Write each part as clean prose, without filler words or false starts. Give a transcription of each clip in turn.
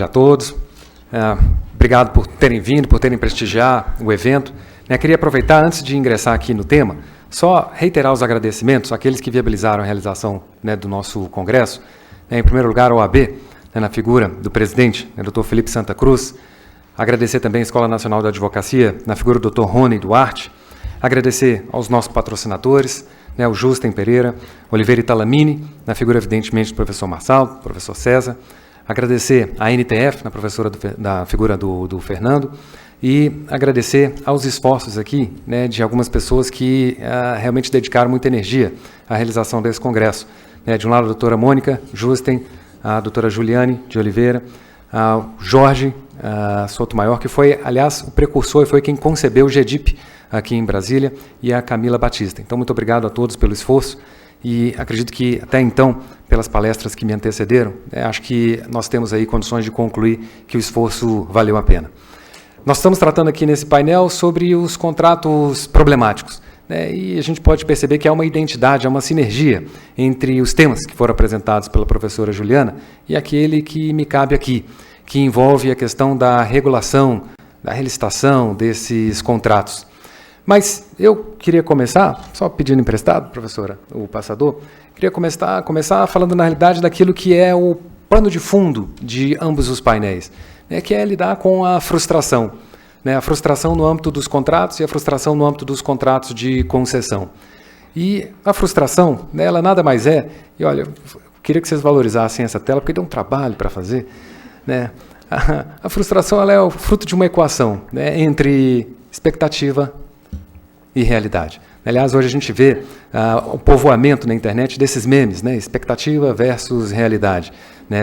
A todos. Obrigado por terem vindo, por terem prestigiar o evento. Queria aproveitar, antes de ingressar aqui no tema, só reiterar os agradecimentos àqueles que viabilizaram a realização do nosso congresso. Em primeiro lugar, ao OAB, na figura do presidente, Dr. Felipe Santa Cruz. Agradecer também à Escola Nacional de Advocacia, na figura do Dr. Rony Duarte. Agradecer aos nossos patrocinadores, o Justen Pereira, Oliveira Italamini, na figura, evidentemente, do professor Marçal, do professor César. Agradecer à NTF, na professora da figura do Fernando, e agradecer aos esforços aqui de algumas pessoas que realmente dedicaram muita energia à realização desse congresso. De um lado, a doutora Mônica Justen, a doutora Juliane de Oliveira, o Jorge Sotomayor, que foi, aliás, o precursor e foi quem concebeu o GEDIP aqui em Brasília, e a Camila Batista. Então, muito obrigado a todos pelo esforço. E acredito que, até então, pelas palestras que me antecederam, acho que nós temos aí condições de concluir que o esforço valeu a pena. Nós estamos tratando aqui nesse painel sobre os contratos problemáticos, e a gente pode perceber que há uma identidade, há uma sinergia entre os temas que foram apresentados pela professora Juliana e aquele que me cabe aqui, que envolve a questão da regulação, da relicitação desses contratos. Mas eu queria começar, só pedindo emprestado, professora, o passador, queria começar falando, na realidade, daquilo que é o pano de fundo de ambos os painéis, que é lidar com a frustração. A frustração no âmbito dos contratos e a frustração no âmbito dos contratos de concessão. E a frustração, ela nada mais é, e olha, eu queria que vocês valorizassem essa tela, porque deu um trabalho para fazer. A frustração, ela é o fruto de uma equação entre expectativa e realidade. Aliás, hoje a gente vê o povoamento na internet desses memes, expectativa versus realidade.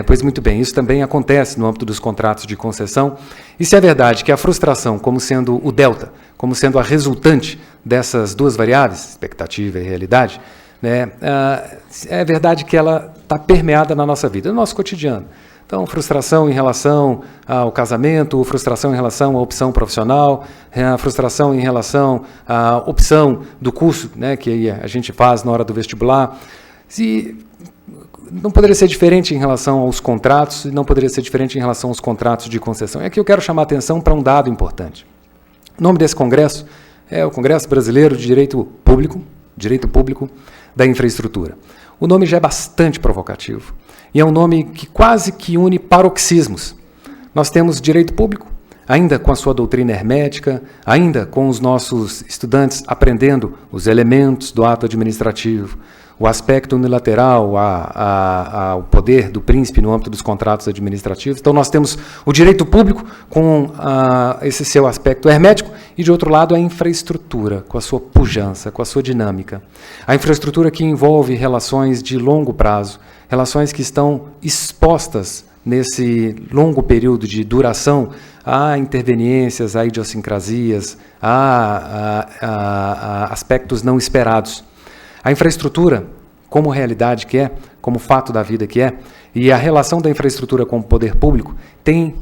Pois muito bem, isso também acontece no âmbito dos contratos de concessão. E se é verdade que a frustração, como sendo o delta, como sendo a resultante dessas duas variáveis, expectativa e realidade, é verdade que ela está permeada na nossa vida, no nosso cotidiano. Então, frustração em relação ao casamento, frustração em relação à opção profissional, frustração em relação à opção do curso que a gente faz na hora do vestibular. Não poderia ser diferente em relação aos contratos, não poderia ser diferente em relação aos contratos de concessão. E aqui eu quero chamar a atenção para um dado importante. O nome desse congresso é o Congresso Brasileiro de Direito Público da Infraestrutura. O nome já é bastante provocativo. E é um nome que quase que une paroxismos. Nós temos direito público, ainda com a sua doutrina hermética, ainda com os nossos estudantes aprendendo os elementos do ato administrativo, o aspecto unilateral, o poder do príncipe no âmbito dos contratos administrativos. Então, nós temos o direito público com esse seu aspecto hermético e, de outro lado, a infraestrutura, com a sua pujança, com a sua dinâmica. A infraestrutura que envolve relações de longo prazo, relações que estão expostas nesse longo período de duração a interveniências, a idiosincrasias, a aspectos não esperados. A infraestrutura, como realidade que é, como fato da vida que é, e a relação da infraestrutura com o poder público tem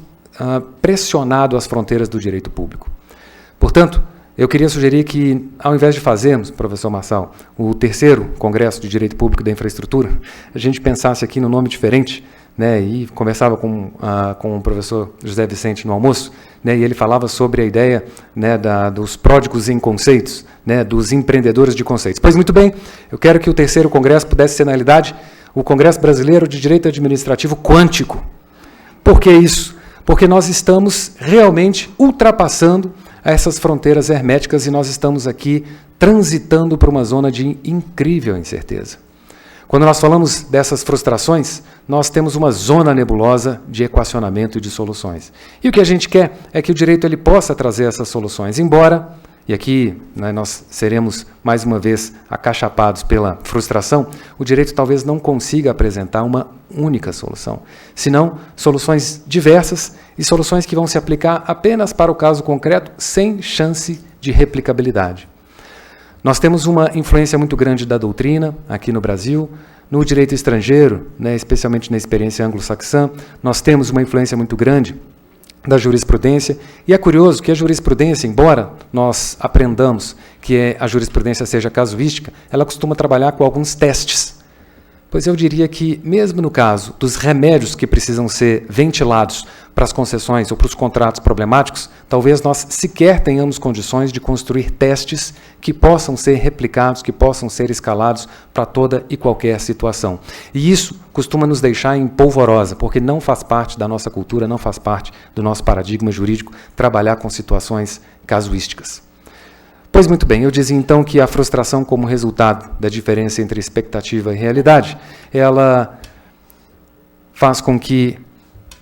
pressionado as fronteiras do direito público. Portanto, eu queria sugerir que, ao invés de fazermos, professor Marçal, o terceiro Congresso de Direito Público da Infraestrutura, a gente pensasse aqui no nome diferente, e conversava com o professor José Vicente no almoço, e ele falava sobre a ideia dos pródigos em conceitos, dos empreendedores de conceitos. Pois muito bem, eu quero que o terceiro Congresso pudesse ser, na realidade, o Congresso Brasileiro de Direito Administrativo Quântico. Por que isso? Porque nós estamos realmente ultrapassando essas fronteiras herméticas e nós estamos aqui transitando por uma zona de incrível incerteza. Quando nós falamos dessas frustrações, nós temos uma zona nebulosa de equacionamento e de soluções. E o que a gente quer é que o direito ele possa trazer essas soluções, embora, e aqui nós seremos mais uma vez acachapados pela frustração, o direito talvez não consiga apresentar uma única solução, senão soluções diversas e soluções que vão se aplicar apenas para o caso concreto, sem chance de replicabilidade. Nós temos uma influência muito grande da doutrina aqui no Brasil, no direito estrangeiro, especialmente na experiência anglo-saxã, nós temos uma influência muito grande da jurisprudência, e é curioso que a jurisprudência, embora nós aprendamos que a jurisprudência seja casuística, ela costuma trabalhar com alguns testes. Pois eu diria que, mesmo no caso dos remédios que precisam ser ventilados para as concessões ou para os contratos problemáticos, talvez nós sequer tenhamos condições de construir testes que possam ser replicados, que possam ser escalados para toda e qualquer situação. E isso costuma nos deixar em polvorosa, porque não faz parte da nossa cultura, não faz parte do nosso paradigma jurídico trabalhar com situações casuísticas. Pois muito bem, eu dizia então que a frustração como resultado da diferença entre expectativa e realidade, ela faz com que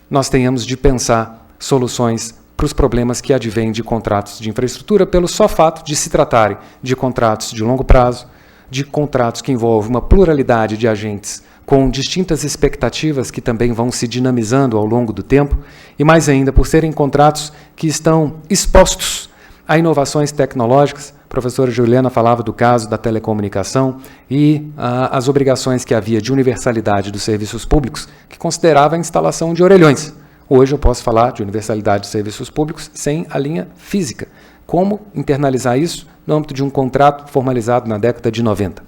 nós tenhamos de pensar soluções para os problemas que advêm de contratos de infraestrutura pelo só fato de se tratarem de contratos de longo prazo, de contratos que envolvem uma pluralidade de agentes com distintas expectativas que também vão se dinamizando ao longo do tempo, e mais ainda por serem contratos que estão expostos a inovações tecnológicas. A professora Juliana falava do caso da telecomunicação e as obrigações que havia de universalidade dos serviços públicos, que considerava a instalação de orelhões. Hoje eu posso falar de universalidade de serviços públicos sem a linha física. Como internalizar isso no âmbito de um contrato formalizado na década de 90?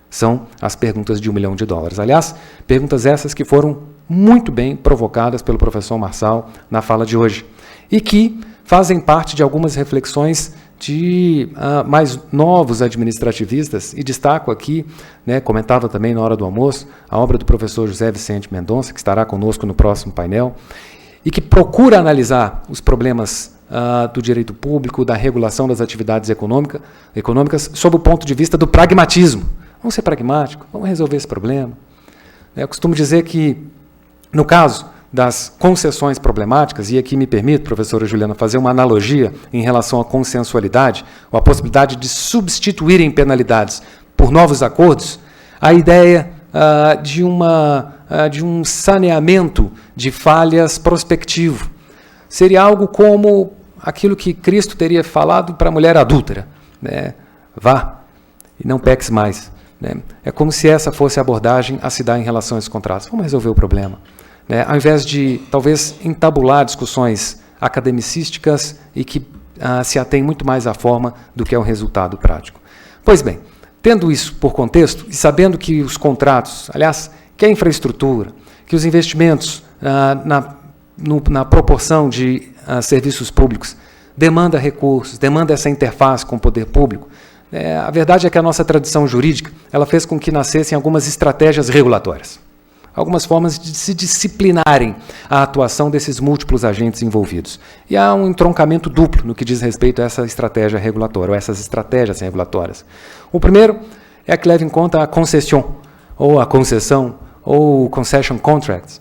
São as perguntas de $1 milhão. Aliás, perguntas essas que foram muito bem provocadas pelo professor Marçal na fala de hoje e que fazem parte de algumas reflexões de mais novos administrativistas, e destaco aqui, comentava também na hora do almoço, a obra do professor José Vicente Mendonça, que estará conosco no próximo painel, e que procura analisar os problemas do direito público, da regulação das atividades econômicas, sob o ponto de vista do pragmatismo. Vamos ser pragmáticos, vamos resolver esse problema. Eu costumo dizer que, no caso das concessões problemáticas, e aqui me permite, professora Juliana, fazer uma analogia em relação à consensualidade, ou a possibilidade de substituírem penalidades por novos acordos, a ideia de um saneamento de falhas prospectivo. Seria algo como aquilo que Cristo teria falado para a mulher adúltera, vá e não peques mais. É como se essa fosse a abordagem a se dar em relação a esses contratos. Vamos resolver o problema. Ao invés de, talvez, entabular discussões academicísticas e que se atém muito mais à forma do que ao resultado prático. Pois bem, tendo isso por contexto e sabendo que os contratos, aliás, que a infraestrutura, que os investimentos na proporção de serviços públicos demanda recursos, demanda essa interface com o poder público, a verdade é que a nossa tradição jurídica ela fez com que nascessem algumas estratégias regulatórias. Algumas formas de se disciplinarem a atuação desses múltiplos agentes envolvidos. E há um entroncamento duplo no que diz respeito a essa estratégia regulatória, ou essas estratégias regulatórias. O primeiro é a que leva em conta a concessão, ou a concessão, ou concession contracts,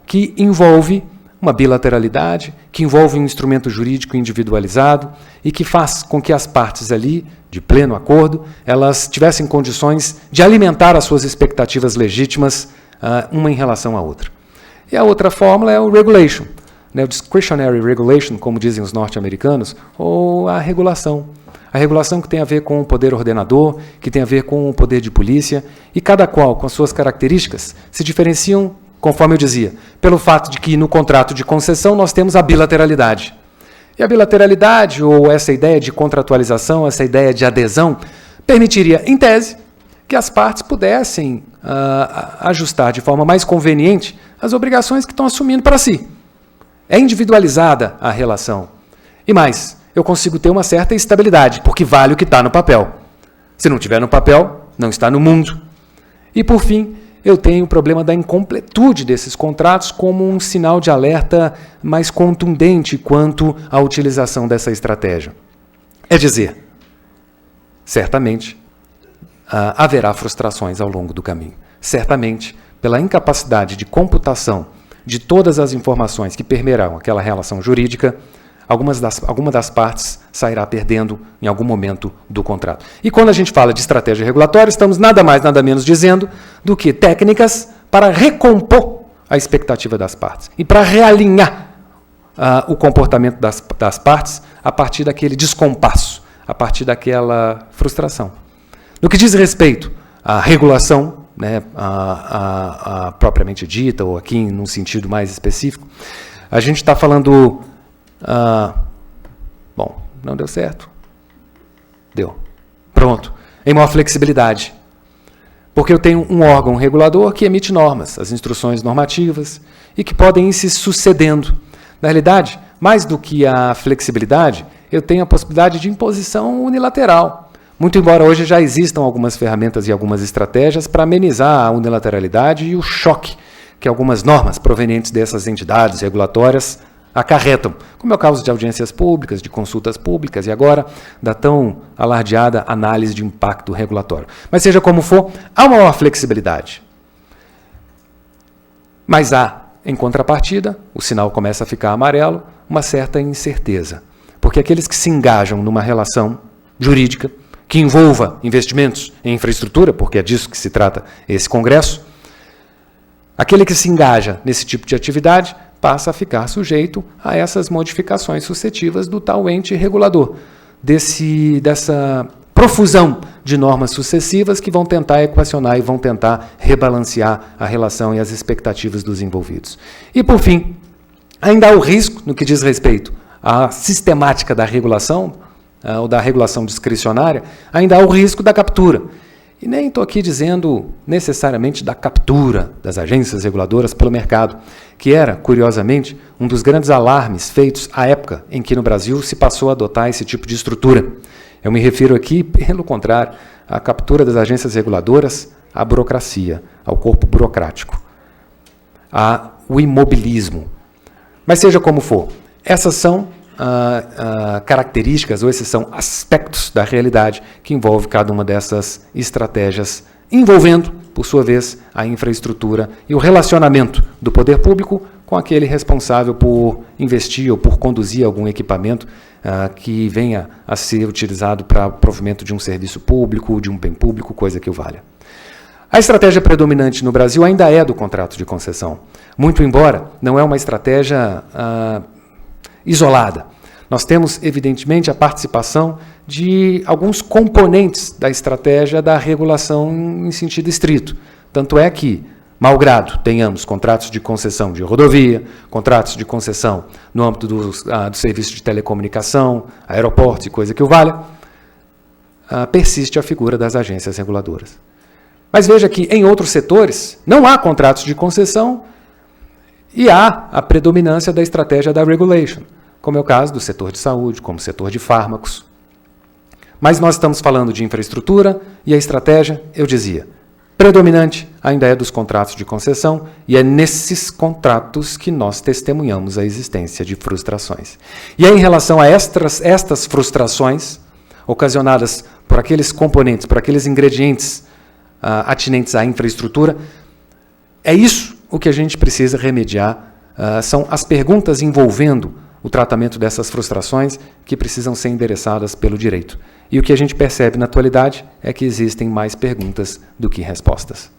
que envolve uma bilateralidade, que envolve um instrumento jurídico individualizado e que faz com que as partes ali, de pleno acordo, elas tivessem condições de alimentar as suas expectativas legítimas uma em relação à outra. E a outra fórmula é o regulation, o discretionary regulation, como dizem os norte-americanos, ou a regulação. A regulação que tem a ver com o poder ordenador, que tem a ver com o poder de polícia, e cada qual, com as suas características, se diferenciam, conforme eu dizia, pelo fato de que no contrato de concessão nós temos a bilateralidade. E a bilateralidade, ou essa ideia de contratualização, essa ideia de adesão, permitiria, em tese, que as partes pudessem ajustar de forma mais conveniente as obrigações que estão assumindo para si. É individualizada a relação. E mais, eu consigo ter uma certa estabilidade, porque vale o que está no papel. Se não estiver no papel, não está no mundo. E, por fim, eu tenho o problema da incompletude desses contratos como um sinal de alerta mais contundente quanto à utilização dessa estratégia. É dizer, certamente, haverá frustrações ao longo do caminho. Certamente, pela incapacidade de computação de todas as informações que permearão aquela relação jurídica, alguma das partes sairá perdendo em algum momento do contrato. E quando a gente fala de estratégia regulatória, estamos nada mais, nada menos dizendo do que técnicas para recompor a expectativa das partes e para realinhar o comportamento das partes a partir daquele descompasso, a partir daquela frustração. No que diz respeito à regulação, a propriamente dita, ou aqui num sentido mais específico, a gente está falando... bom, não deu certo. Deu. Pronto. Em maior flexibilidade. Porque eu tenho um órgão regulador que emite normas, as instruções normativas, e que podem ir se sucedendo. Na realidade, mais do que a flexibilidade, eu tenho a possibilidade de imposição unilateral. Muito embora hoje já existam algumas ferramentas e algumas estratégias para amenizar a unilateralidade e o choque que algumas normas provenientes dessas entidades regulatórias acarretam, como é o caso de audiências públicas, de consultas públicas e agora da tão alardeada análise de impacto regulatório. Mas seja como for, há uma maior flexibilidade. Mas há, em contrapartida, o sinal começa a ficar amarelo, uma certa incerteza. Porque aqueles que se engajam numa relação jurídica que envolva investimentos em infraestrutura, porque é disso que se trata esse congresso, aquele que se engaja nesse tipo de atividade passa a ficar sujeito a essas modificações sucessivas do tal ente regulador, dessa profusão de normas sucessivas que vão tentar equacionar e vão tentar rebalancear a relação e as expectativas dos envolvidos. E, por fim, ainda há o risco, no que diz respeito à sistemática da regulação, ou da regulação discricionária, ainda há o risco da captura. E nem estou aqui dizendo necessariamente da captura das agências reguladoras pelo mercado, que era, curiosamente, um dos grandes alarmes feitos à época em que no Brasil se passou a adotar esse tipo de estrutura. Eu me refiro aqui, pelo contrário, à captura das agências reguladoras, à burocracia, ao corpo burocrático, ao imobilismo. Mas seja como for, essas são características ou esses são aspectos da realidade que envolve cada uma dessas estratégias, envolvendo, por sua vez, a infraestrutura e o relacionamento do poder público com aquele responsável por investir ou por conduzir algum equipamento que venha a ser utilizado para o provimento de um serviço público, de um bem público, coisa que o valha. A estratégia predominante no Brasil ainda é do contrato de concessão, muito embora não é uma estratégia isolada. Nós temos, evidentemente, a participação de alguns componentes da estratégia da regulação em sentido estrito. Tanto é que, malgrado tenhamos contratos de concessão de rodovia, contratos de concessão no âmbito do serviço de telecomunicação, aeroportos e coisa que o valha, persiste a figura das agências reguladoras. Mas veja que, em outros setores, não há contratos de concessão e há a predominância da estratégia da regulation, como é o caso do setor de saúde, como o setor de fármacos. Mas nós estamos falando de infraestrutura e a estratégia, eu dizia, predominante ainda é dos contratos de concessão e é nesses contratos que nós testemunhamos a existência de frustrações. E é em relação a estas frustrações, ocasionadas por aqueles componentes, por aqueles ingredientes atinentes à infraestrutura, é isso o que a gente precisa remediar, são as perguntas envolvendo o tratamento dessas frustrações que precisam ser endereçadas pelo direito. E o que a gente percebe na atualidade é que existem mais perguntas do que respostas.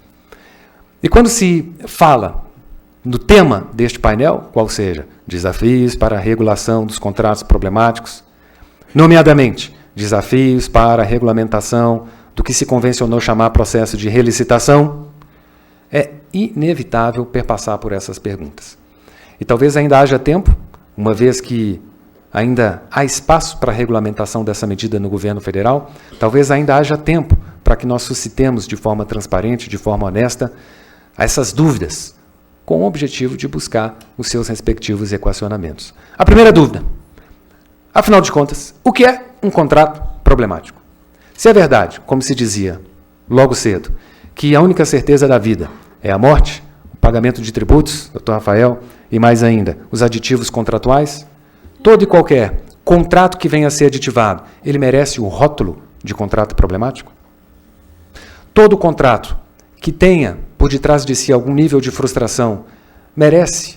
E quando se fala no tema deste painel, qual seja, desafios para a regulação dos contratos problemáticos, nomeadamente, desafios para a regulamentação do que se convencionou chamar processo de relicitação, é inevitável perpassar por essas perguntas. E talvez ainda haja tempo, uma vez que ainda há espaço para a regulamentação dessa medida no governo federal, talvez ainda haja tempo para que nós suscitemos de forma transparente, de forma honesta, essas dúvidas, com o objetivo de buscar os seus respectivos equacionamentos. A primeira dúvida, afinal de contas, o que é um contrato problemático? Se é verdade, como se dizia logo cedo, que a única certeza da vida é a morte, o pagamento de tributos, Dr. Rafael, e mais ainda, os aditivos contratuais, todo e qualquer contrato que venha a ser aditivado, ele merece o rótulo de contrato problemático? Todo contrato que tenha por detrás de si algum nível de frustração merece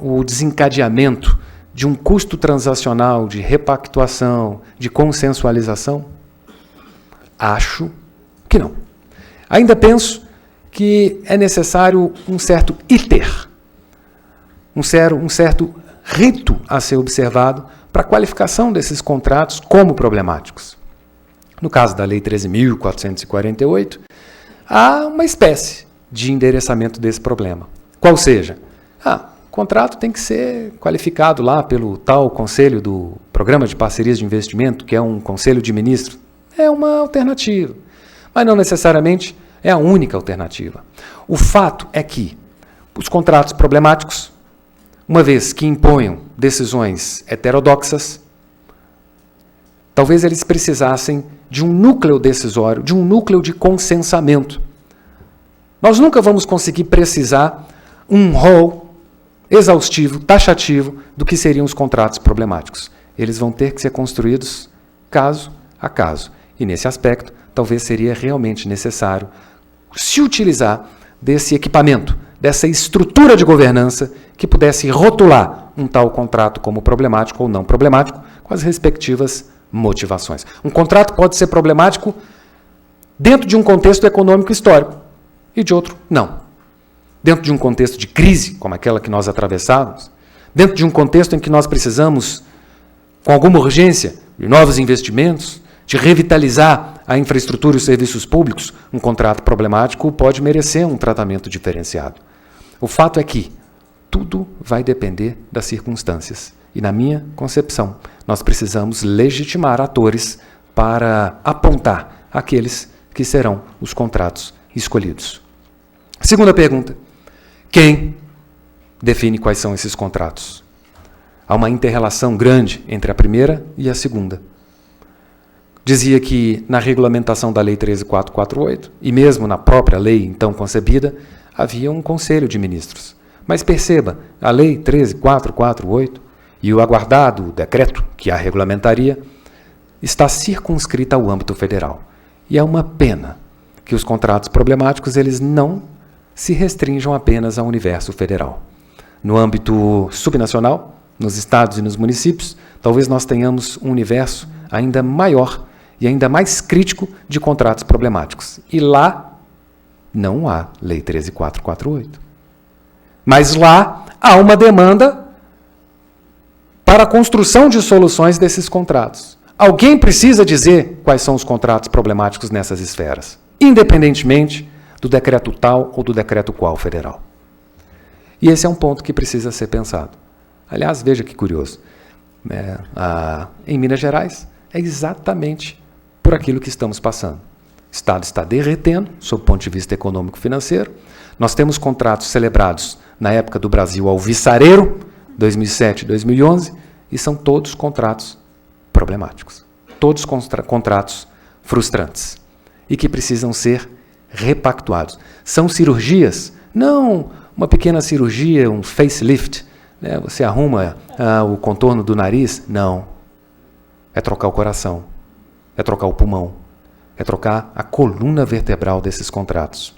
o desencadeamento de um custo transacional, de repactuação, de consensualização? Acho que não. Ainda penso que é necessário um certo iter, um certo rito a ser observado para a qualificação desses contratos como problemáticos. No caso da Lei 13.448, há uma espécie de endereçamento desse problema. Qual seja? O contrato tem que ser qualificado lá pelo tal Conselho do Programa de Parcerias de Investimento, que é um conselho de ministros. É uma alternativa. Mas não necessariamente É a única alternativa. O fato é que os contratos problemáticos, uma vez que imponham decisões heterodoxas, talvez eles precisassem de um núcleo decisório, de um núcleo de consensamento. Nós nunca vamos conseguir precisar um rol exaustivo, taxativo, do que seriam os contratos problemáticos. Eles vão ter que ser construídos caso a caso. E nesse aspecto, talvez seria realmente necessário se utilizar desse equipamento, dessa estrutura de governança que pudesse rotular um tal contrato como problemático ou não problemático, com as respectivas motivações. Um contrato pode ser problemático dentro de um contexto econômico histórico e de outro não. Dentro de um contexto de crise, como aquela que nós atravessávamos, dentro de um contexto em que nós precisamos, com alguma urgência, de novos investimentos, de revitalizar a infraestrutura e os serviços públicos, um contrato problemático pode merecer um tratamento diferenciado. O fato é que tudo vai depender das circunstâncias. E, na minha concepção, nós precisamos legitimar atores para apontar aqueles que serão os contratos escolhidos. Segunda pergunta: quem define quais são esses contratos? Há uma inter-relação grande entre a primeira e a segunda. Dizia que na regulamentação da Lei 13.448, e mesmo na própria lei então concebida, havia um conselho de ministros. Mas perceba, a Lei 13.448 e o aguardado decreto que a regulamentaria está circunscrita ao âmbito federal. E é uma pena que os contratos problemáticos eles não se restringam apenas ao universo federal. No âmbito subnacional, nos estados e nos municípios, talvez nós tenhamos um universo ainda maior e ainda mais crítico de contratos problemáticos. E lá não há Lei 13.448. Mas lá há uma demanda para a construção de soluções desses contratos. Alguém precisa dizer quais são os contratos problemáticos nessas esferas, independentemente do decreto tal ou do decreto qual federal. E esse é um ponto que precisa ser pensado. Aliás, veja que curioso. Em Minas Gerais, é exatamente por aquilo que estamos passando. O Estado está derretendo, sob o ponto de vista econômico-financeiro. Nós temos contratos celebrados na época do Brasil alvissareiro, 2007 e 2011, e são todos contratos problemáticos. Todos contratos frustrantes e que precisam ser repactuados. São cirurgias, não uma pequena cirurgia, um facelift, né? Você arruma o contorno do nariz, não. É trocar o coração, é trocar o pulmão, é trocar a coluna vertebral desses contratos.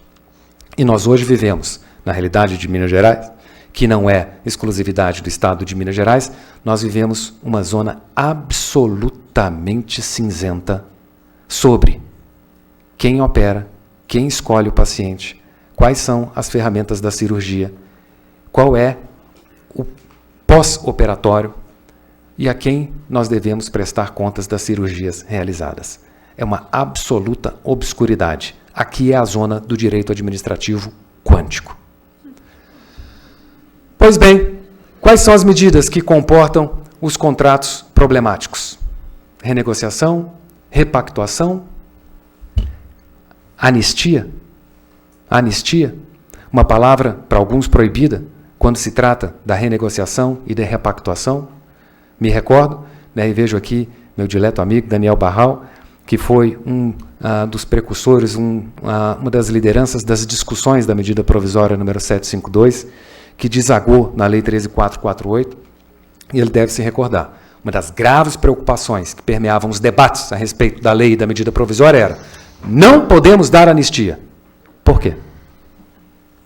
E nós hoje vivemos, na realidade de Minas Gerais, que não é exclusividade do Estado de Minas Gerais, nós vivemos uma zona absolutamente cinzenta sobre quem opera, quem escolhe o paciente, quais são as ferramentas da cirurgia, qual é o pós-operatório e a quem nós devemos prestar contas das cirurgias realizadas. É uma absoluta obscuridade. Aqui é a zona do direito administrativo quântico. Pois bem, quais são as medidas que comportam os contratos problemáticos? Renegociação, repactuação, anistia. Anistia, uma palavra para alguns proibida quando se trata da renegociação e da repactuação. Me recordo, e vejo aqui meu dileto amigo Daniel Barral, que foi um dos precursores, uma das lideranças das discussões da medida provisória número 752, que desagou na Lei 13.448, e ele deve se recordar. Uma das graves preocupações que permeavam os debates a respeito da lei e da medida provisória era: não podemos dar anistia. Por quê?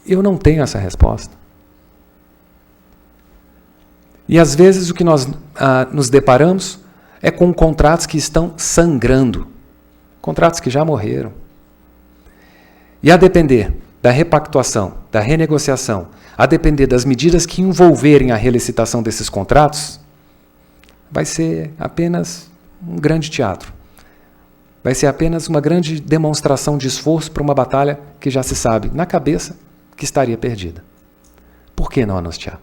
Eu não tenho essa resposta. E às vezes o que nós nos deparamos é com contratos que estão sangrando, contratos que já morreram. E a depender da repactuação, da renegociação, a depender das medidas que envolverem a relicitação desses contratos, vai ser apenas um grande teatro. Vai ser apenas uma grande demonstração de esforço para uma batalha que já se sabe, na cabeça, que estaria perdida. Por que não anunciar?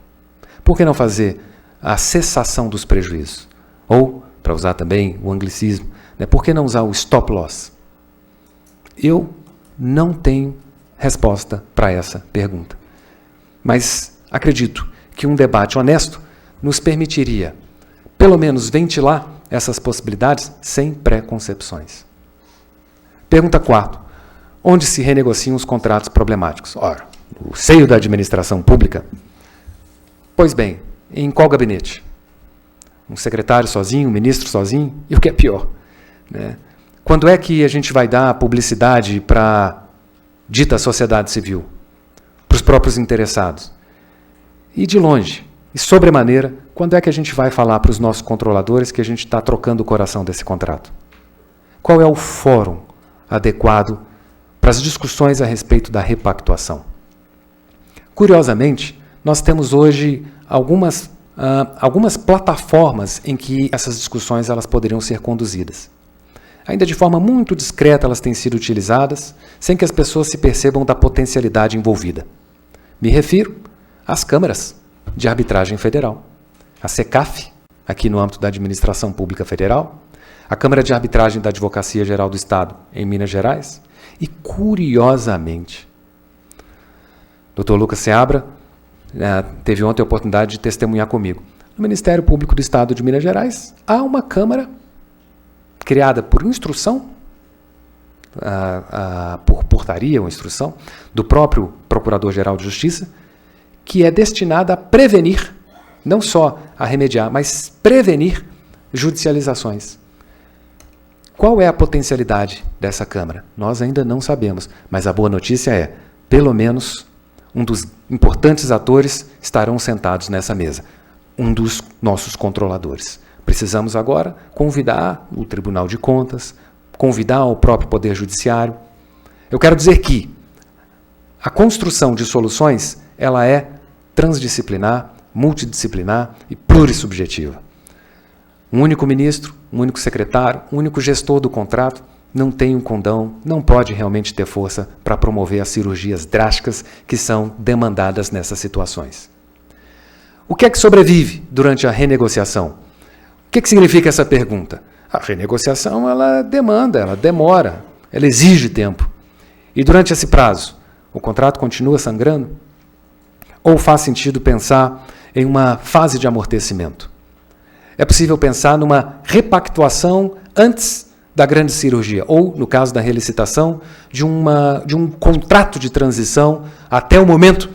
Por que não fazer a cessação dos prejuízos? Ou, para usar também o anglicismo, por que não usar o stop loss? Eu não tenho resposta para essa pergunta. Mas acredito que um debate honesto nos permitiria, pelo menos, ventilar essas possibilidades sem preconcepções. Pergunta 4. Onde se renegociam os contratos problemáticos? Ora, no seio da administração pública. Pois bem, em qual gabinete? Um secretário sozinho, um ministro sozinho? E o que é pior, né? Quando é que a gente vai dar publicidade para a dita sociedade civil? Para os próprios interessados? E de longe, e sobremaneira, quando é que a gente vai falar para os nossos controladores que a gente está trocando o coração desse contrato? Qual é o fórum adequado para as discussões a respeito da repactuação? Curiosamente, nós temos hoje algumas plataformas em que essas discussões elas poderiam ser conduzidas. Ainda de forma muito discreta elas têm sido utilizadas, sem que as pessoas se percebam da potencialidade envolvida. Me refiro às câmaras de arbitragem federal. A SECAF, aqui no âmbito da Administração Pública Federal, a Câmara de Arbitragem da Advocacia Geral do Estado, em Minas Gerais, e, curiosamente, Dr. Lucas Seabra teve ontem a oportunidade de testemunhar comigo. No Ministério Público do Estado de Minas Gerais, há uma Câmara criada por instrução, por portaria ou instrução, do próprio Procurador-Geral de Justiça, que é destinada a prevenir, não só a remediar, mas prevenir judicializações. Qual é a potencialidade dessa Câmara? Nós ainda não sabemos, mas a boa notícia é, pelo menos, um dos importantes atores estarão sentados nessa mesa, um dos nossos controladores. Precisamos agora convidar o Tribunal de Contas, convidar o próprio Poder Judiciário. Eu quero dizer que a construção de soluções ela é transdisciplinar, multidisciplinar e plurissubjetiva. Um único ministro, um único secretário, um único gestor do contrato não tem um condão, não pode realmente ter força para promover as cirurgias drásticas que são demandadas nessas situações. O que é que sobrevive durante a renegociação? O que significa essa pergunta? A renegociação ela demanda, ela demora, ela exige tempo. E durante esse prazo, o contrato continua sangrando? Ou faz sentido pensar em uma fase de amortecimento? É possível pensar numa repactuação antes da grande cirurgia, ou, no caso da relicitação, de um contrato de transição até o momento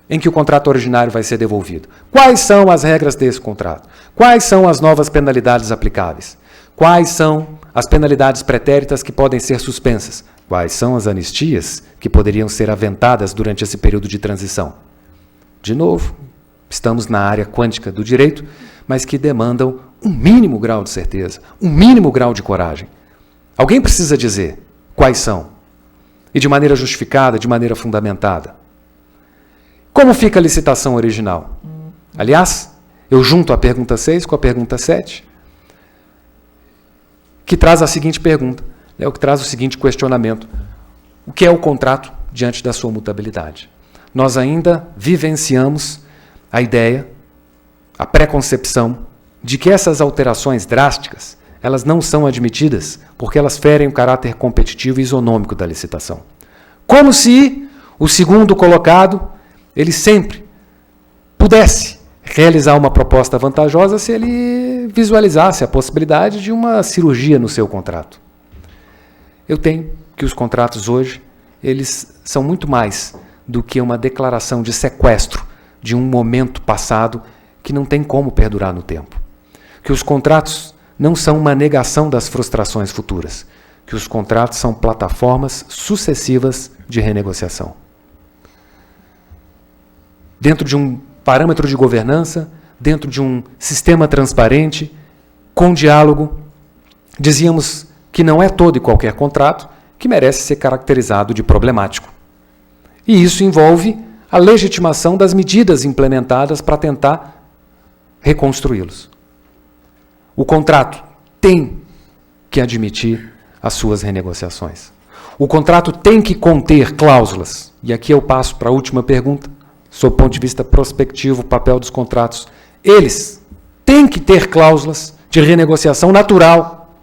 em que o contrato originário vai ser devolvido. Quais são as regras desse contrato? Quais são as novas penalidades aplicáveis? Quais são as penalidades pretéritas que podem ser suspensas? Quais são as anistias que poderiam ser aventadas durante esse período de transição? De novo, estamos na área quântica do direito, mas que demandam um mínimo grau de certeza, um mínimo grau de coragem. Alguém precisa dizer quais são, e de maneira justificada, de maneira fundamentada. Como fica a licitação original? Aliás, eu junto a pergunta 6 com a pergunta 7, que traz a seguinte pergunta, o que traz o seguinte questionamento. O que é o contrato diante da sua mutabilidade? Nós ainda vivenciamos a ideia, a preconcepção de que essas alterações drásticas, elas não são admitidas porque elas ferem o caráter competitivo e isonômico da licitação. Como se o segundo colocado, ele sempre pudesse realizar uma proposta vantajosa se ele visualizasse a possibilidade de uma cirurgia no seu contrato. Eu tenho que os contratos hoje, eles são muito mais do que uma declaração de sequestro de um momento passado que não tem como perdurar no tempo. Que os contratos não são uma negação das frustrações futuras, que os contratos são plataformas sucessivas de renegociação. Dentro de um parâmetro de governança, dentro de um sistema transparente, com diálogo, dizíamos que não é todo e qualquer contrato que merece ser caracterizado de problemático. E isso envolve a legitimação das medidas implementadas para tentar reconstruí-los. O contrato tem que admitir as suas renegociações. O contrato tem que conter cláusulas. E aqui eu passo para a última pergunta. Sob o ponto de vista prospectivo, o papel dos contratos. Eles têm que ter cláusulas de renegociação natural.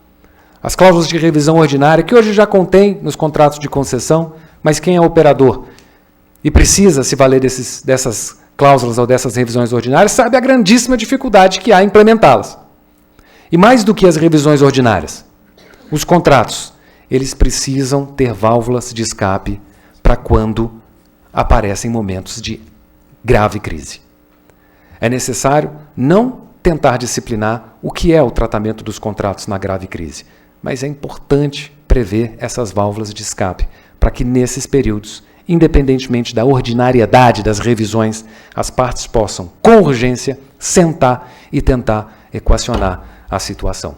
as cláusulas de revisão ordinária, que hoje já contém nos contratos de concessão, mas quem é operador e precisa se valer dessas cláusulas ou dessas revisões ordinárias, sabe a grandíssima dificuldade que há em implementá-las. E mais do que as revisões ordinárias, os contratos, eles precisam ter válvulas de escape para quando aparecem momentos de grave crise. É necessário não tentar disciplinar o que é o tratamento dos contratos na grave crise, mas é importante prever essas válvulas de escape para que nesses períodos, independentemente da ordinariedade das revisões, as partes possam, com urgência, sentar e tentar equacionar a situação.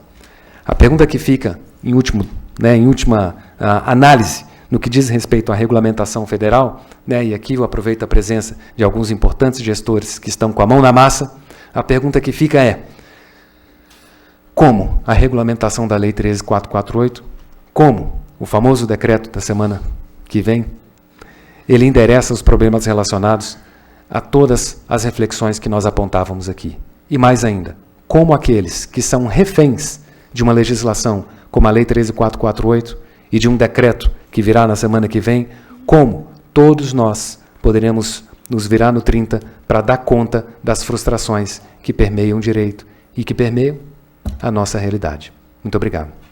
A pergunta que fica em última análise, no que diz respeito à regulamentação federal, e aqui eu aproveito a presença de alguns importantes gestores que estão com a mão na massa, a pergunta que fica é: como a regulamentação da Lei 13.448, como o famoso decreto da semana que vem, ele endereça os problemas relacionados a todas as reflexões que nós apontávamos aqui. E mais ainda, como aqueles que são reféns de uma legislação como a Lei 13.448 e de um decreto que virá na semana que vem, como todos nós poderemos nos virar no 30 para dar conta das frustrações que permeiam o direito e que permeiam a nossa realidade. Muito obrigado.